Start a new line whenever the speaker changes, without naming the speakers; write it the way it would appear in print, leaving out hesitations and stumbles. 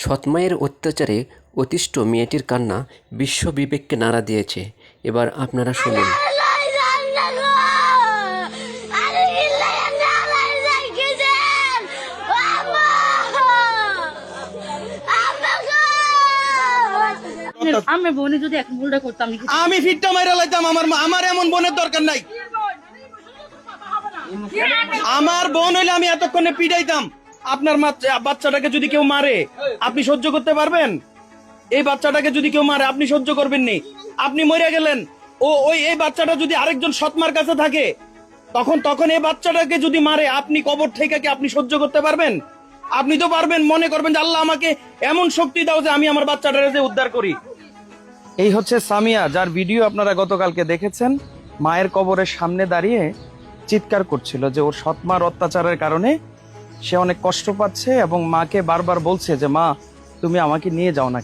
সৎমায়ের অত্যাচারে অতিষ্ঠ মেয়েটির কান্না বিশ্ব বিবেককে নাড়া দিয়েছে। এবার আপনারা শুনুন।
আমি ফিটটা মাইরা লাইতাম। আমার এমন বোনের দরকার নাই। আমার বোন হইলে আমি এতক্ষণে পিটাইতাম। আপনার বাচ্চাটাকে যদি কেউ মারে আপনি সহ্য করতে পারবেন? এই বাচ্চাটাকে যদি কেউ মারে আপনি সহ্য করবেন নি? আপনি মরে গেলেন, এই বাচ্চাটা যদি আরেকজন সৎমার কাছে থাকে তখন এই বাচ্চাটাকে যদি মারে আপনি কবর থেকে কি আপনি সহ্য করতে পারবেন? আপনি তো পারবেন। মনে করবেন যে আল্লাহ আমাকে এমন শক্তি দাও যে আমি আমার বাচ্চাটাকে উদ্ধার করি। এই হচ্ছে সামিয়া, যার ভিডিও আপনারা গতকালকে দেখেছেন। মায়ের কবরের সামনে দাঁড়িয়ে চিৎকার করছিল যে ওর সৎমার অত্যাচারের কারণে সে অনেক কষ্ট পাচ্ছে এবং মাকে বারবার বলছে যে মা তুমি আমাকে নিয়ে যাও না।